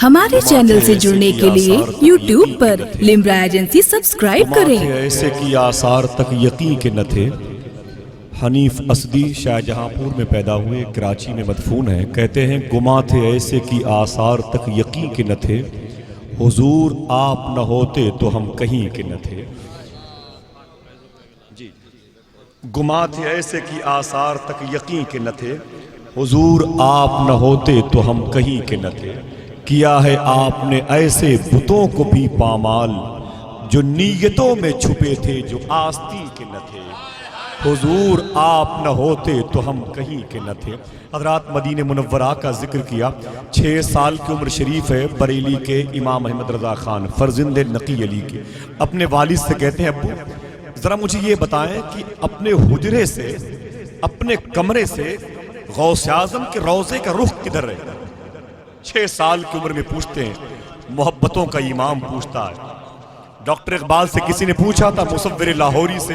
ہمارے چینل سے جڑنے کے لیے یوٹیوب پر لمبرا ایجنسی سبسکرائب کریں۔ ایسے کی آثار تک یقین کے نہ تھے۔ حنیف اسدی شاہ جہاں پور میں پیدا ہوئے، کراچی میں مدفون ہیں۔ کہتے ہیں گماں تھے ایسے کی آثار تک یقین کے نہ تھے، حضور آپ نہ ہوتے تو ہم کہیں کے نہ تھے۔ گماں تھے ایسے کی آثار تک یقین کے نہ تھے، حضور آپ نہ ہوتے تو ہم کہیں کے نہ تھے۔ کیا ہے آپ نے ایسے بتوں کو بھی پامال، جو نیتوں میں چھپے تھے جو آستین کے نہ تھے، حضور آپ نہ ہوتے تو ہم کہیں کے نہ تھے۔ حضرات مدینہ منورہ کا ذکر کیا، 6 سال کی عمر شریف ہے بریلی کے امام احمد رضا خان فرزند نقی علی کے۔ اپنے والد سے کہتے ہیں ابو ذرا مجھے یہ بتائیں کہ اپنے حجرے سے، اپنے کمرے سے غوث اعظم کے روضے کا رخ کدھر ہے؟ 6 سال کی عمر میں پوچھتے ہیں، محبتوں کا امام پوچھتا ہے۔ ڈاکٹر اقبال سے کسی نے پوچھا تھا، مصور لاہوری سے،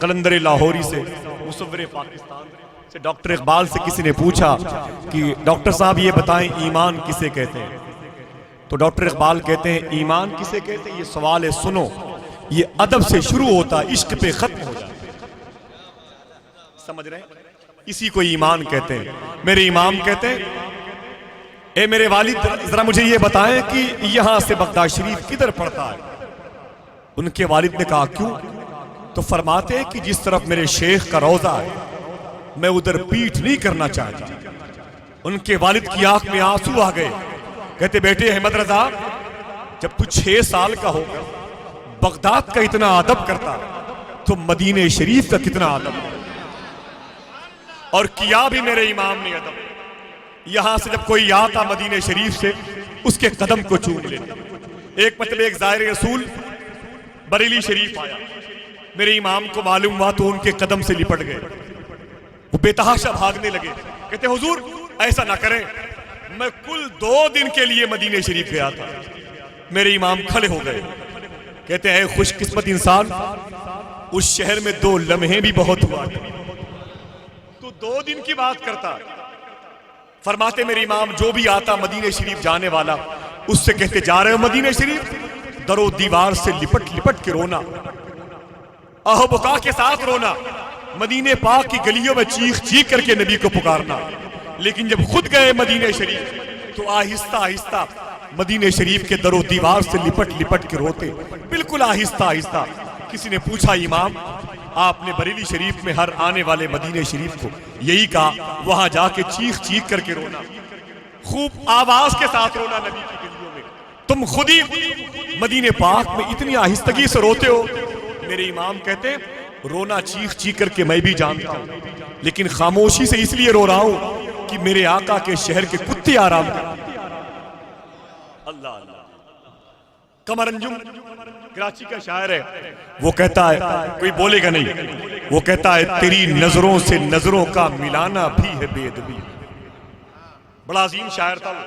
قلندر لاہوری سے، مصور پاکستان سے ڈاکٹر اقبال سے کسی نے پوچھا کہ ڈاکٹر صاحب یہ بتائیں ایمان کسے کہتے ہیں؟ تو ڈاکٹر اقبال کہتے ہیں ایمان کسے کہتے ہیں؟ یہ سوال ہے، سنو، یہ ادب سے شروع ہوتا، عشق پہ ختم ہو جاتا۔ سمجھ رہے ہیں؟ اسی کو ایمان کہتے ہیں۔ میرے امام کہتے ہیں اے میرے والد ذرا مجھے یہ بتائیں کہ یہاں سے بغداد شریف کدھر پڑتا ہے؟ ان کے والد نے کہا کیوں؟ تو فرماتے ہیں کہ جس طرف میرے شیخ کا روضہ ہے میں ادھر پیٹھ نہیں کرنا چاہتا۔ ان کے والد کی آنکھ میں آنسو آ گئے، کہتے بیٹے احمد رضا جب تو 6 سال کا ہو کر بغداد کا اتنا ادب کرتا تو مدینہ شریف کا کتنا ادب، اور کیا بھی میرے امام نے ادب۔ یہاں سے جب کوئی آتا مدینہ شریف سے اس کے قدم کو چوم لیتا۔ ایک مرتبہ ایک زائر رسول بریلی شریف آیا، میرے امام کو معلوم ہوا تو ان کے قدم سے لپٹ گئے، وہ بے تحاشا بھاگنے لگے، کہتے حضور ایسا نہ کریں، میں کل 2 دن کے لیے مدینہ شریف گیا تھا۔ میرے امام کھڑے ہو گئے، کہتے ہیں اے خوش قسمت انسان، اس شہر میں 2 لمحے بھی بہت ہوا، تو 2 دن کی بات کرتا۔ فرماتے میرے امام جو بھی آتا مدینہ شریف جانے والا اس سے کہتے جا رہے ہو مدینہ شریف؟ در و دیوار سے لپٹ لپٹ کے رونا، آہ بکا کے ساتھ رونا، مدینہ پاک کی گلیوں میں چیخ چیخ کر کے نبی کو پکارنا۔ لیکن جب خود گئے مدینہ شریف تو آہستہ آہستہ مدینہ شریف کے در و دیوار سے لپٹ لپٹ کے روتے، بالکل آہستہ آہستہ۔ کسی نے پوچھا امام آپ نے بریلی شریف میں ہر آنے والے مدینہ شریف کو یہی کہا وہاں جا کے چیخ چیخ کر کے رونا، خوب آواز کے ساتھ رونا نبی کی گلیوں میں، تم خود ہی مدینہ پاک میں اتنی آہستگی سے روتے ہو؟ میرے امام کہتے ہیں رونا چیخ چیخ کر کے میں بھی جانتا ہوں، لیکن خاموشی سے اس لیے رو رہا ہوں کہ میرے آقا کے شہر کے کتے آرام کریں۔ اللہ اللہ۔ قمر انجم کراچی کا شاعر ہے، وہ کہتا ہے، کوئی بولے گا نہیں، وہ کہتا ہے تیری نظروں سے نظروں کا ملانا بھی ہے بے ادبی۔ بڑا عظیم شاعر تھا وہ،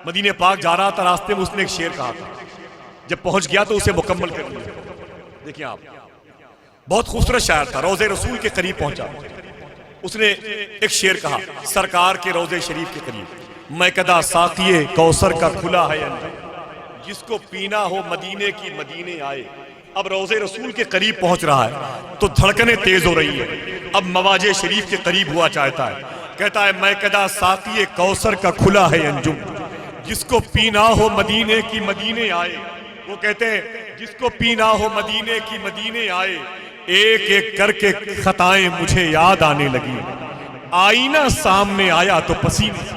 مدینہ پاک جا رہا تھا، راستے میں اس نے ایک شعر کہا تھا، جب پہنچ گیا تو اسے مکمل کر لیا۔ دیکھیں آپ، بہت خوبصورت شاعر تھا، روضے رسول کے قریب پہنچا، اس نے ایک شعر کہا سرکار کے روضے شریف کے قریب، میں کدا ساقیے کوثر کا کھلا ہے انجم، جس کو پینا ہو مدینے کی مدینے آئے۔ اب روضے رسول کے قریب پہنچ رہا ہے تو دھڑکنیں تیز ہو رہی ہیں، اب مواجہ شریف کے قریب ہوا چاہتا ہے، کہتا ہے میں کدا ساقیے کوثر کا کھلا ہے انجم، جس کو پینا ہو مدینے کی مدینے آئے۔ وہ کہتے ہیں جس کو پینا ہو مدینے کی مدینے آئے، ایک ایک کر کے خطائیں مجھے یاد آنے لگی، آئینہ سامنے آیا تو پسینے۔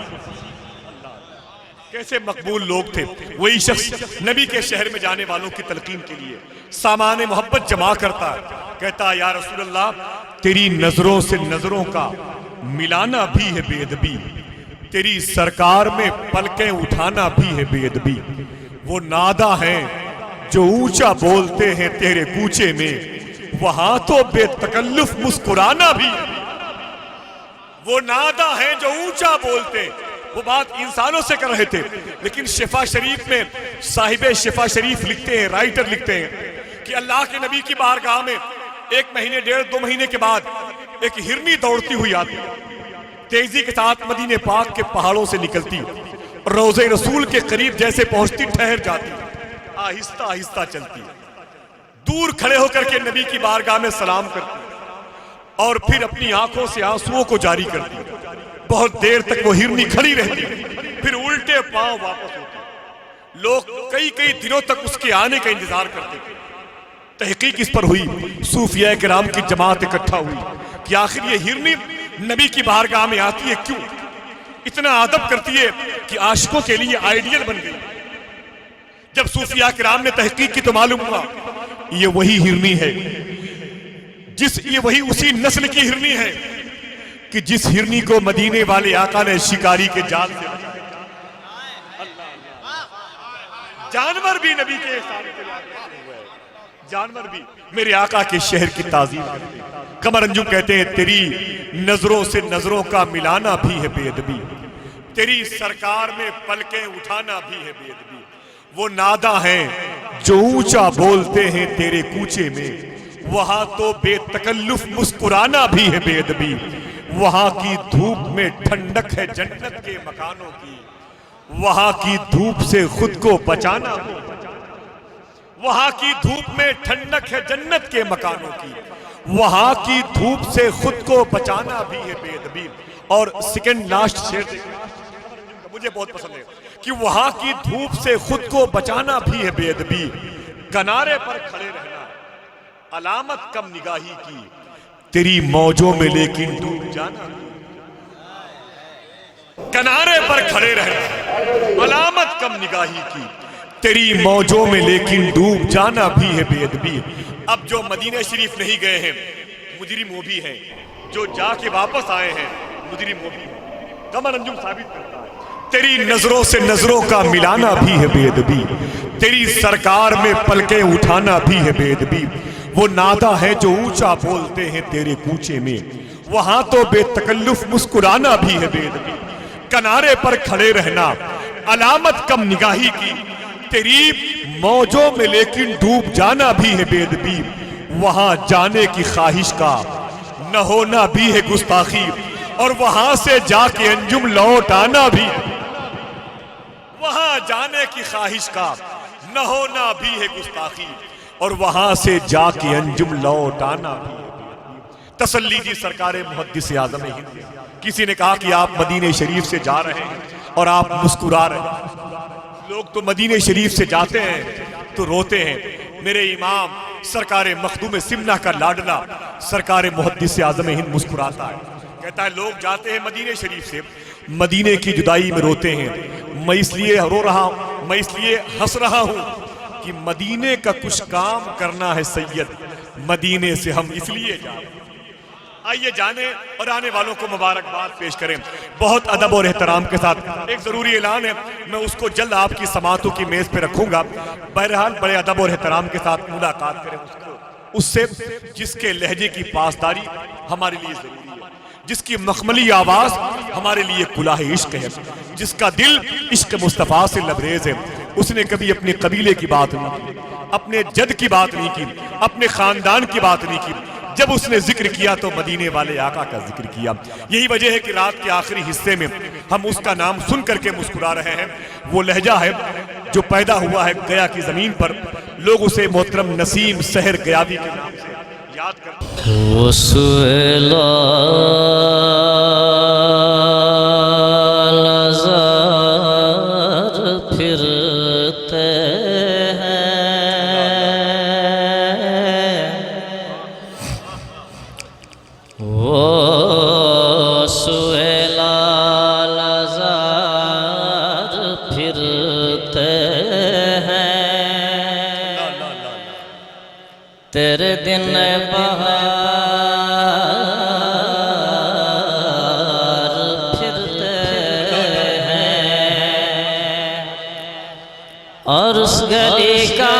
کیسے مقبول لوگ تھے، وہی شخص نبی کے شہر میں جانے والوں کی تلقین کے لیے سامان محبت جمع کرتا ہے، کہتا ہے یا رسول اللہ تیری نظروں سے نظروں کا ملانا بھی ہے بے ادبی، تیری سرکار میں پلکیں اٹھانا بھی ہے بے ادبی، وہ نادا ہیں جو اونچا بولتے ہیں تیرے کوچے میں، وہاں تو بے تکلف مسکرانا بھی ہے۔ وہ نادا ہیں جو اونچا بولتے ہیں، وہ بات انسانوں سے کر رہے تھے، لیکن شفا شریف میں صاحب شفا شریف لکھتے ہیں، رائٹر لکھتے ہیں کہ اللہ کے نبی کی بارگاہ میں 1 مہینے 1.5-2 مہینے کے بعد ایک ہرنی دوڑتی ہوئی آتی، تیزی کے ساتھ مدینہ پاک کے پہاڑوں سے نکلتی، روضے رسول کے قریب جیسے پہنچتی ٹھہر جاتی، آہستہ آہستہ چلتی، دور کھڑے ہو کر کے نبی کی بارگاہ میں سلام کرتی اور پھر اپنی آنکھوں سے آنسوؤں کو جاری کرتی۔ بہت دیر تک وہ ہرنی کھڑی رہتی، پھر الٹے پاؤں واپس ہوتی۔ لوگ کئی دنوں تک اس کے آنے کا انتظار کرتے تھے۔ تحقیق اس پر ہوئی، صوفیاء کرام کی جماعت اکٹھا ہوئی کہ آخر یہ ہرنی نبی کی بارگاہ میں آتی ہے کیوں؟ اتنا ادب کرتی ہے کہ عاشقوں کے لیے آئیڈیل بن گئی۔ جب صوفیاء کرام نے تحقیق کی تو معلوم ہوا یہ وہی ہرنی ہے، یہ وہی اسی نسل کی ہرنی ہے کہ جس ہرنی کو مدینے والے آقا نے شکاری کے جال سے بچایا۔ جانور بھی نبی کے احسان کو یاد رکھتے ہوئے، جانور بھی میرے آقا کے شہر کی تعظیم کرتے ہیں۔ قمر انجم کہتے ہیں تیری نظروں سے نظروں کا ملانا بھی ہے بے ادبی، تیری سرکار میں پلکیں اٹھانا بھی ہے بے ادبی۔ وہ نادا ہیں جو اونچا بولتے ہیں تیرے کوچے میں، وہاں تو بے تکلف مسکرانا بھی ہے بے ادبی۔ وہاں کی دھوپ میں ٹھنڈک ہے جنت کے مکانوں کی، وہاں کی دھوپ سے خود کو بچانا بھی، وہاں کی دھوپ میں ٹھنڈک ہے جنت کے مکانوں کی، وہاں کی دھوپ سے خود کو بچانا بھی ہے بے ادبی۔ اور سیکنڈ لاسٹ شعر مجھے بہت پسند ہے کہ وہاں کی دھوپ سے خود کو بچانا بھی ہے بے ادبی، کنارے پر کھڑے رہنا علامت کم نگاہی کی، تیری موجوں میں لیکن ڈوب جانا، کنارے پر کھڑے رہنا علامت کم نگاہی کی، تیری موجوں میں لیکن ڈوب جانا بھی ہے بے ادبی۔ اب جو مدینہ شریف نہیں گئے ہیں مجرم وہ بھی ہیں، جو جا کے واپس آئے ہیں مجرم وہ بھی ہیں۔ قمر انجم ثابت کرتا ہے تیری نظروں سے نظروں کا ملانا بھی ہے بے ادبی، تیری سرکار میں پلکیں اٹھانا بھی ہے بے ادبی۔ وہ نادا ہے جو اونچا بولتے ہیں تیرے کوچے میں، وہاں تو بے تکلف مسکرانا بھی ہے بے ادبی، کنارے پر کھڑے رہنا علامت کم نگاہی کی، تیری موجوں میں لیکن ڈوب جانا بھی ہے بے ادبی۔ وہاں جانے کی خواہش کا نہ ہونا بھی ہے گستاخی، اور وہاں سے جا کے انجم لوٹ آنا بھی، وہاں جانے کی خواہش کا نہ ہونا بھی ہے گستاخی، اور وہاں سے جا کے انجم لوٹ آنا بھی۔ تسلی دی سرکار محدث اعظم ہند۔ کسی نے کہا کہ آپ مدینہ شریف سے جا رہے ہیں اور آپ مسکرا رہے ہیں۔ لوگ تو مدینہ شریف سے جاتے ہیں تو روتے ہیں، میرے امام سرکار مخدوم سمنہ کا لاڈلا سرکار محدث اعظم ہند مسکراتا ہے، کہتا ہے لوگ جاتے ہیں مدینہ شریف سے، مدینے کی جدائی میں روتے ہیں، میں اس لیے رو رہا ہوں، میں اس لیے ہنس رہا ہوں کہ مدینے کا کچھ کام کرنا ہے سید، مدینے سے ہم اس لیے جائیں۔ آئیے جانے اور آنے والوں کو مبارکباد پیش کریں بہت ادب اور احترام کے ساتھ۔ ایک ضروری اعلان ہے، میں اس کو جلد آپ کی سماعتوں کی میز پہ رکھوں گا، بہرحال بڑے ادب اور احترام کے ساتھ ملاقات کریں اس سے جس کے لہجے کی پاسداری ہمارے لیے ضروری ہے، جس کی مخملی آواز ہمارے لیے کلاه عشق ہے، جس کا دل عشق مصطفیٰ سے لبریز ہے۔ اس نے کبھی اپنے قبیلے کی بات نہیں کی، اپنے جد کی بات نہیں کی، اپنے خاندان کی بات نہیں کی، جب اس نے ذکر کیا تو مدینے والے آقا کا ذکر کیا۔ یہی وجہ ہے کہ رات کے آخری حصے میں ہم اس کا نام سن کر کے مسکرا رہے ہیں۔ وہ لہجہ ہے جو پیدا ہوا ہے گیا کی زمین پر، لوگ اسے محترم نسیم سحر گیاوی کے نام سے یاد کرتے ہیں۔ وہ سویلال آزار پھرتے تیرے دن بہار پھرتے ہیں اور اس گلی کا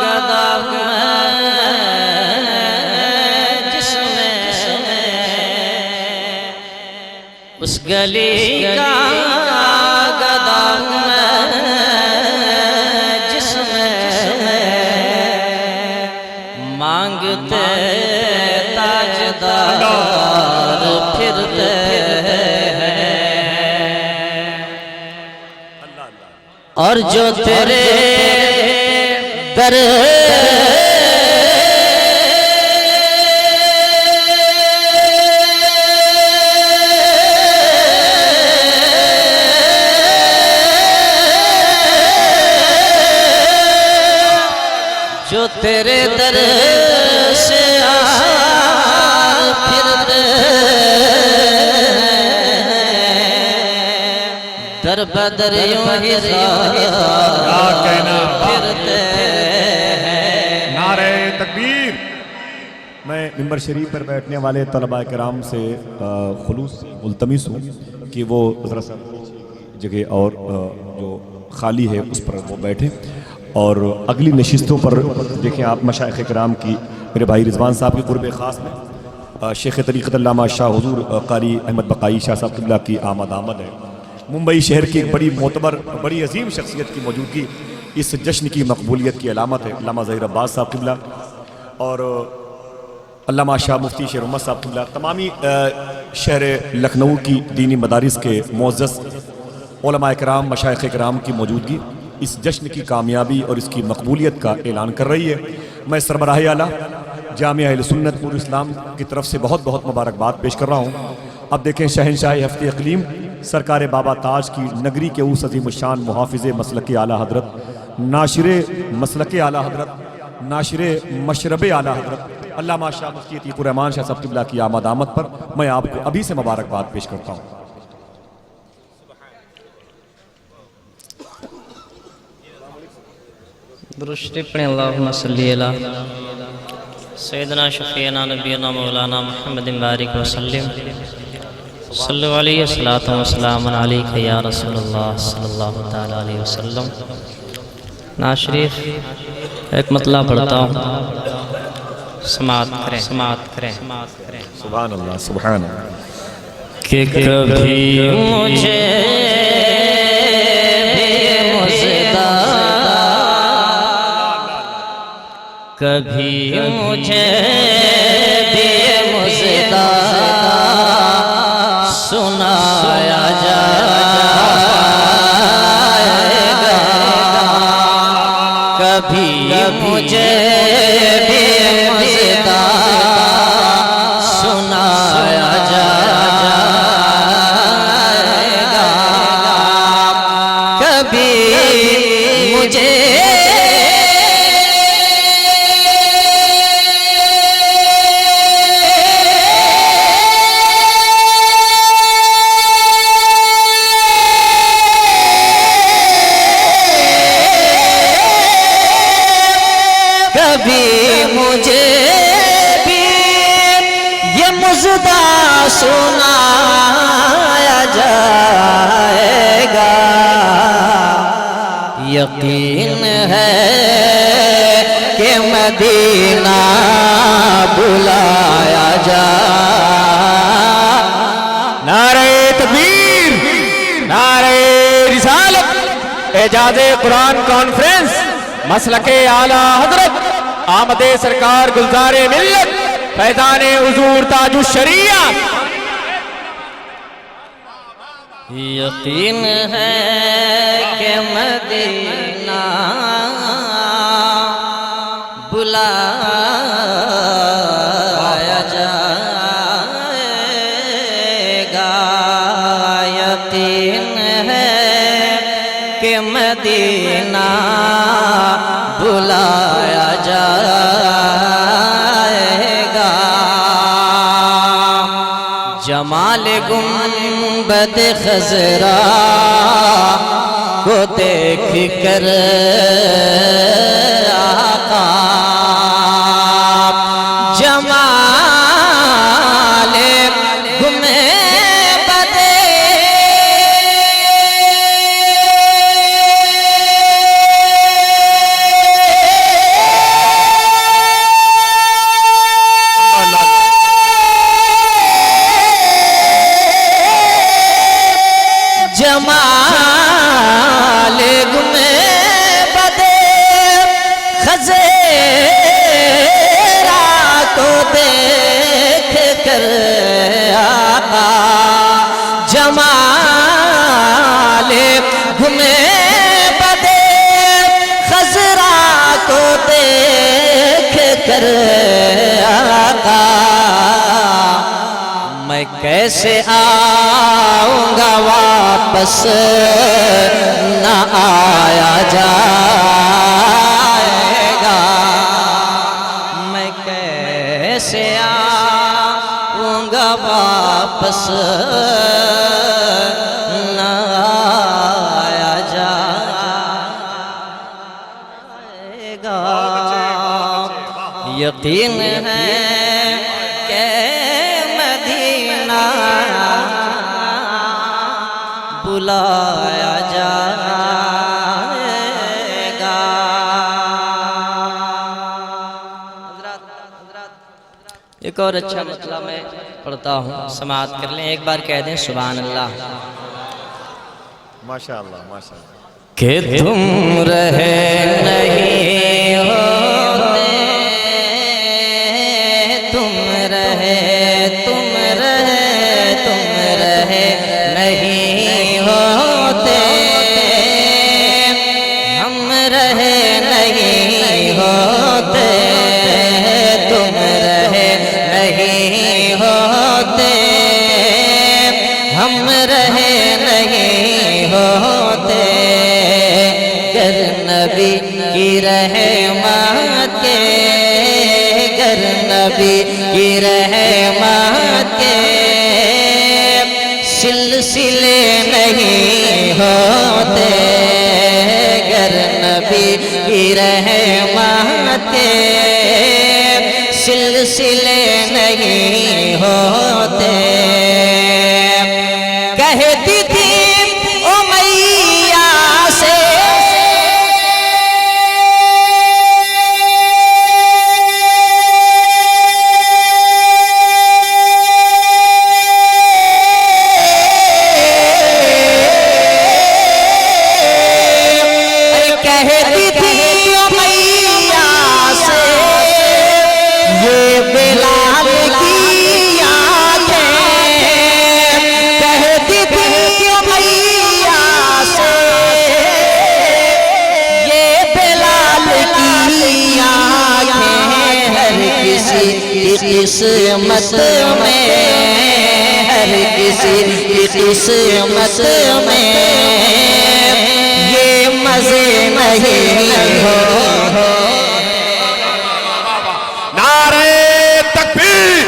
گدا میں جس میں اس گلی کا گدا میں جس میں مانگتے تاجدار پھرتے ہیں اور جو تیرے در جو تیرے در سے پھرتے در بدر یوں ہی پھرتے نعرہ تکبیر۔ میں ممبر شریف پر بیٹھنے والے طلباء کرام سے خلوص سے ملتمس ہوں کہ وہ ذرا سا جگہ اور جو خالی ہے اس پر وہ بیٹھیں، اور اگلی نشستوں پر دیکھیں آپ مشائخ کرام کی، میرے بھائی رضوان صاحب کی قرب خاص میں شیخ طریقت علامہ شاہ حضور قاری احمد بقائی شاہ صاحب قبلہ کی آمد ہے۔ ممبئی شہر کی ایک بڑی معتبر بڑی عظیم شخصیت کی موجودگی اس جشن کی مقبولیت کی علامت ہے۔ علامہ ظہیر عباس صاحب قبلہ اور علامہ شاہ مفتی شیر محمد صاحب قبلہ، تمامی شہر لکھنؤ کی دینی مدارس کے معزز علماء کرام مشائخ کرام کی موجودگی اس جشن کی کامیابی اور اس کی مقبولیت کا اعلان کر رہی ہے۔ میں سربراہ اعلیٰ جامعہ اہل سنت نور اسلام کی طرف سے بہت بہت مبارکباد پیش کر رہا ہوں۔ اب دیکھیں شہنشاہ ہفت اقلیم سرکار بابا تاج کی نگری کے اس عظیم الشان محافظ مسلک اعلیٰ حضرت، ناشر مسلک اعلیٰ حضرت، ناشر مشرب اعلیٰ حضرت علامہ شاہ مفتی عتیق الرحمن شاہ صاحب قبلہ کی آمد پر میں آپ کو ابھی سے مبارکباد پیش کرتا ہوں۔ درشتی پڑھیں اللہم صلی علی سیدنا شفیعنا نبینا مولانا محمد بارک وسلم صلی علیہ السلام علیکہ یا رسول اللہ صلی اللہ تعالیٰ علیہ وسلم۔ ناشریف ایک مطلع پڑھتا ہوں، سماعت کریں۔ سبحان اللہ سبحان اللہ۔ کہ کبھی مجھے کبھی مجھے بھی مزدہ سنایا جائے گا، کبھی مجھے بھی مزدہ سنایا جائے گا، کبھی مجھے سنایا جائے گا، یقین ہے کہ مدینہ بلایا جائے۔ نعرہ تکبیر، نعرہ رسالت، اعجاز قرآن کانفرنس مسلک اعلیٰ حضرت آمد سرکار گلزار ملت فیضان حضور تاج الشریعہ۔ یقین ہے کہ مدینہ بلایا جائے گا، یقین ہے کہ مدینہ بلایا جائے گا، جمال گنبد خضرا کو دیکھ کر آقا، جمال گنبد جمال گنبد کیسے آؤں گا واپس نہ آیا جائے گا میں کیسے آؤں گا واپس نہ آیا جائے گا یقین ہے بلایا جائے گا ایک اور اچھا مسئلہ میں پڑھتا ہوں سماعت کر لیں ایک بار کہہ دیں سبحان اللہ ماشاءاللہ ماشاءاللہ کہ تم رہے نہیں ہوتے تم رہے نہیں ہوتے ہم رہے نہیں ہوتے تم رہے نہیں ہوتے ہم رہے نہیں ہوتے گر نبی کی رحمت کے گر نبی کی رحمت کے سلسلے نہیں ہوتے گر نبی کی رحمت کے سلسلے نہیں ہوتے کہتی تھی امیہ سے قسمت میں ہر کسی کی قسمت میں یہ مزے نہیں ہو نعرہ تکبیر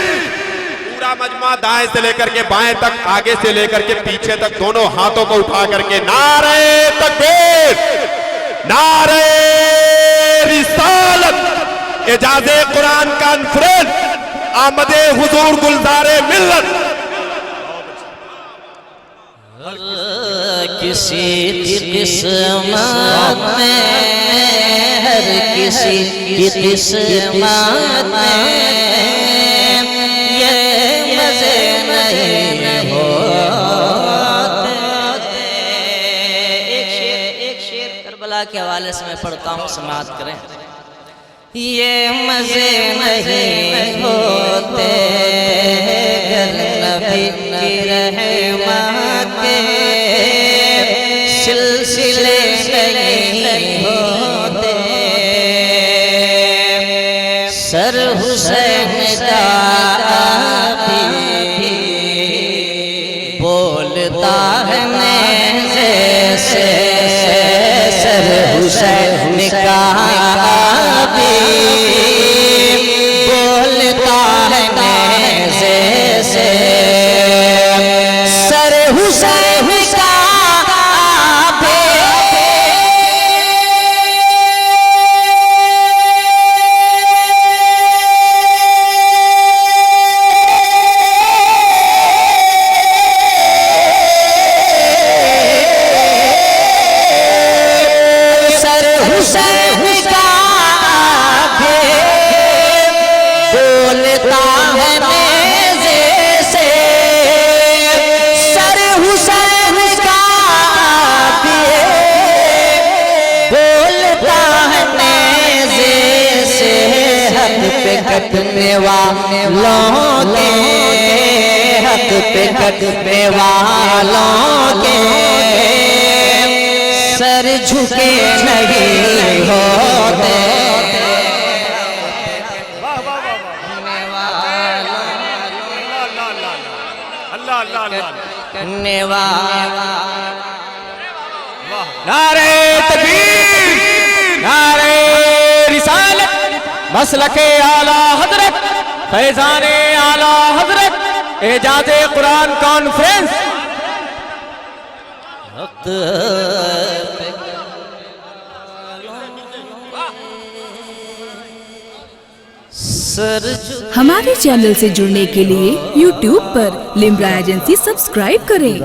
پورا مجمع دائیں سے لے کر کے بائیں تک آگے سے لے کر کے پیچھے تک دونوں ہاتھوں کو اٹھا کر کے نعرہ تکبیر نعرہ رسالت اعجاز قرآن کانفرنس آمد حضور گلزار ملت کسی قسمت میں ہر کسی کی قسمت میں یہ مزے نہیں ہوتے ایک شعر کربلا کے حوالے سے میں پڑھتا ہوں سماعت کریں یہ مزے نہیں ہوتے گر نبی کی رحمت کے سلسلے نہیں ہوتے سر حسین کا بھی بولتا ہے نیزے سے سر حسین کا بولتا ہے نیزے سے سر حسین کا کٹنے والوں کے حق پہ کٹنے والوں کے سر جھکے نہیں ہوتے اللہ اللہ کرنے والا نعرہ تکبیر نعرہ رسالت مسلک اعلی حضرت فیضان اعلی حضرت اعجاز قرآن کانفرنس ہمارے چینل سے جڑنے کے لیے YouTube پر لمرا ایجنسی سبسکرائب کریں.